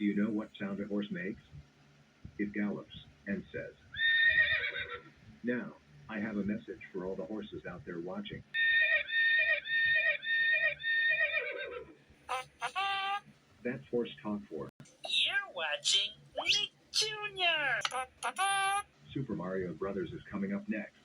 Do you know what sound a horse makes? It gallops and says, "Now, I have a message for all the horses out there watching. That's horse talk for You're watching Nick Jr. Super Mario Brothers is coming up next.